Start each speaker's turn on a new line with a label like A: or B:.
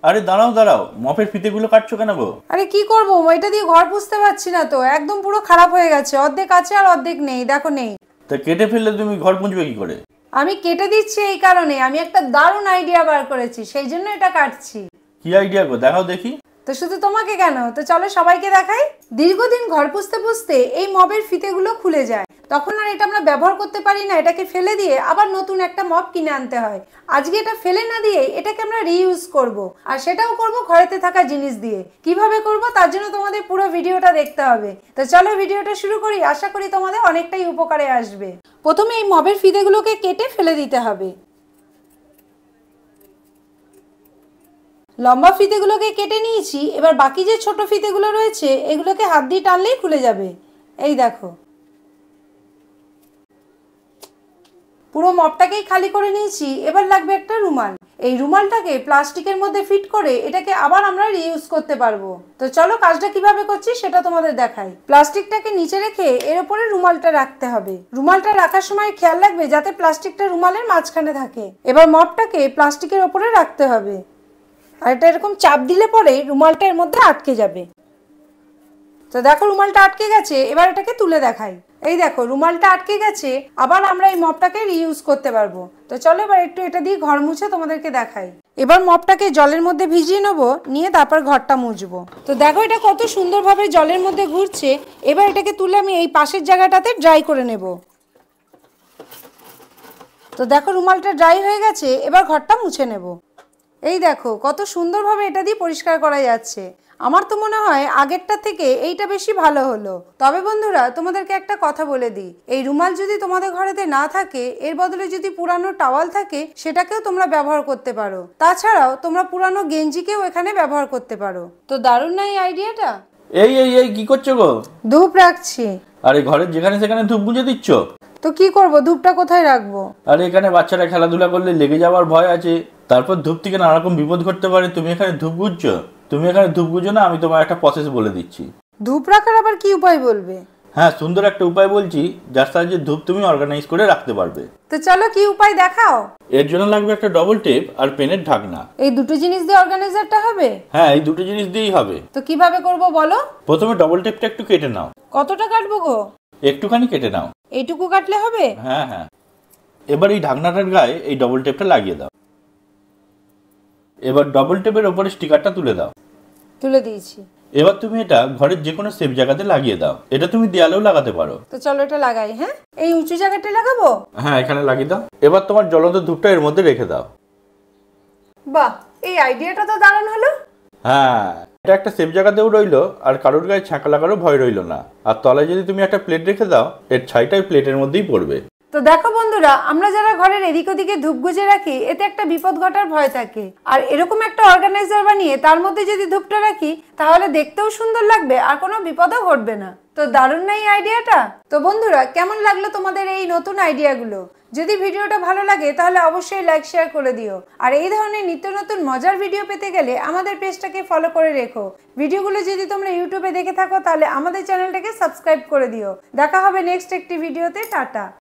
A: আরে দাঁড়াও দাঁড়াও, মপের ফিতেগুলো কাটছো কেন গো?
B: আরে কি করব, এটা দিয়ে ঘর পুছতে পারছি না তো, একদম পুরো খারাপ হয়ে গেছে। অর্ধেক আছে আর অর্ধেক নেই, দেখো নেই।
A: তা কেটে ফেললে তুমি ঘর মুছবে কি করে?
B: আমি কেটে দিচ্ছি এই কারণে, আমি একটা দারুণ আইডিয়া বার করেছি, সেই জন্য এটা কাটছি।
A: কি আইডিয়া গো, দেখাও দেখি।
B: তো শুধু তোমাকে কেন, তো চলো সবাইকে দেখাই। দীর্ঘদিন ঘর পুছতে পুছতে এই মপের ফিতেগুলো খুলে যায়, তখন আর এটা আমরা ব্যবহার করতে পারি না, এটাকে ফেলে দিয়ে আবার নতুন একটা মপ কিনে আনতে হয়। আজকে এটা ফেলে না দিয়ে এটাকে আমরা রিইউজ করব, আর সেটাও করব ঘরেতে থাকা জিনিস দিয়ে। কিভাবে করব তার জন্য তোমাদের পুরো ভিডিওটা দেখতে হবে। তো চলো ভিডিওটা শুরু করি, আশা করি তোমাদের অনেকটাই উপকারে আসবে। প্রথমে এই মপের ফিতেগুলোকে কেটে ফেলে দিতে হবে। লম্বা ফিতেগুলোকে কেটে নিয়েছি, এবার বাকি যে ছোট ফিতেগুলো রয়েছে এগুলোকে হাত দিয়ে টানলেই খুলে যাবে। এই দেখো, পুরো মপটাকেই খালি করে নিয়েছি। এবার লাগবে একটা রুমাল। এই রুমালটাকে প্লাস্টিকের মধ্যে ফিট করে এটাকে আবার আমরা রিইউজ করতে পারবো। তো চলো কাজটা কিভাবে করছি সেটা তোমাদের দেখাই। প্লাস্টিকটাকে নিচে রেখে এর উপরে রুমালটা রাখতে হবে। রুমালটা রাখার সময় খেয়াল রাখবে যাতে প্লাস্টিকটা রুমালের মাঝখানে থাকে। এবার মপটাকে প্লাস্টিকের উপরে রাখতে হবে, আর এটা এরকম চাপ দিলে পরে রুমালটা এর মধ্যে আটকে যাবে। তো দেখো রুমালটা আটকে গেছে, এবার এটাকে তুলে দেখাই। এই দেখো রুমালটা আটকে গেছে, আবার আমরা এই মপটাকে রিইউজ করতে পারবো। তো চলো এবার একটু এটা দিয়ে ঘর মুছে তোমাদেরকে দেখাই। এবার মপটাকে জলের মধ্যে ভিজিয়ে নেবো, নিয়ে তারপর ঘরটা মুছবো। তো দেখো এটা কত সুন্দরভাবে জলের মধ্যে ঘুরছে। এবার এটাকে তুলে আমি এই পাশের জায়গাটাতে ড্রাই করে নেব। তো দেখো রুমালটা ড্রাই হয়ে গেছে, এবার ঘরটা মুছে নেব। এই দেখো কত সুন্দরভাবে এটা দিয়ে পরিষ্কার করা যাচ্ছে। আমার তো মনে হয় আগেরটা থেকে এইটা বেশি ভালো হলো। তবে বন্ধুরা তোমাদেরকে একটা কথা বলে দিই, এই রুমাল যদি তোমাদের ঘরেতে না থাকে, এর বদলে যদি পুরানো টাওয়াল থাকে সেটাকেও তোমরা ব্যবহার করতে পারো। তাছাড়াও তোমরা পুরানো গেঞ্জিকেও এখানে ব্যবহার করতে পারো। তো দারুণ না এই আইডিয়াটা?
A: এই এই এই কি করছো গো?
B: ধূপ রাখছি।
A: আরে ঘরের যেখানে সেখানে ধূপ বুঝে দিচ্ছ?
B: তো কি করব, ধূপটা কোথায় রাখবো?
A: আরে এখানে বাচ্চারা খেলাধুলা করলে লেগে যাওয়ার ভয় আছে, তারপর ধূপ থেকে নানা রকম বিপদ ঘটতে পারে। তুমি এখানে ধূপ গুজছো? তুমি এখানে ধূপ গুজো না, আমি তোমার একটা প্রসেস বলে দিচ্ছি।
B: ধূপ রাখার আবার কি উপায় বলবে?
A: হ্যাঁ, সুন্দর একটা উপায় বলছি, যার সাহায্যে ধূপ তুমি অর্গানাইজ করে রাখতে পারবে।
B: তো চলো কি উপায় দেখাও।
A: এর জন্য লাগবে একটা ডবল টেপ আর পেনের ঢাকনা।
B: এই দুটো জিনিস দিয়ে অর্গানাইজারটা হবে?
A: হ্যাঁ, এই দুটো জিনিস দিয়েই হবে।
B: তো কিভাবে করব বলো?
A: প্রথমে ডবল টেপটা একটু কেটে নাও।
B: কতটা কাটবো গো?
A: একটুখানি কেটে নাও।
B: এইটুকু কাটলে হবে?
A: হ্যাঁ হ্যাঁ। এবার এই ঢাকনাটার গায়ে এই ডবল টেপটা লাগিয়ে দাও। এবার ডবল টেপের ওপরে স্টিকারটা তুলে দাও।
B: তুলে দিয়েছি।
A: এবার তুমি এটা ঘরের যে কোনো সেফ জায়গাতে লাগিয়ে দাও। এটা তুমি দেয়ালেও লাগাতে পারো।
B: তো চলো এটা লাগাই। হ্যাঁ, এই উঁচু জায়গাটা লাগাবো?
A: হ্যাঁ, এখানে লাগিয়ে দাও। এবার তোমার জ্বলন্ত ধূপটা এর মধ্যে রেখে দাও।
B: বাহ, এই আইডিয়াটা তো দারুণ হলো।
A: হ্যাঁ, এটা একটা সেফ জায়গাতেও রইলো, আর কারোর গায়ে ছাঁকা লাগারও ভয় রইলো না। আর তলায় যদি তুমি একটা প্লেট রেখে দাও, এর ছাইটা ওই প্লেটের মধ্যেই পড়বে।
B: তো দেখো বন্ধুরা, আমরা যারা ঘরের এদিক ওদিকে ধূপ গুজে রাখি, এতে একটা বিপদ ঘটার ভয় থাকে। আর এরকম একটা অর্গানাইজার বানিয়ে তার মধ্যে যদি ধূপটা রাখি, তাহলে দেখতেও সুন্দর লাগবে আর কোনো বিপদও ঘটবে না। তো দারুণ না এই আইডিয়াটা? তো বন্ধুরা কেমন লাগলো তোমাদের এই নতুন আইডিয়াগুলো? যদি ভিডিওটা ভালো লাগে তাহলে অবশ্যই লাইক শেয়ার করে দিও। আর এই ধরনের নিত্য নতুন মজার ভিডিও পেতে গেলে আমাদের পেজটাকে ফলো করে রেখো। ভিডিওগুলো যদি তোমরা ইউটিউবে দেখে থাকো তাহলে আমাদের চ্যানেলটাকে সাবস্ক্রাইব করে দিও। দেখা হবে নেক্সট একটি ভিডিওতে। টাটা।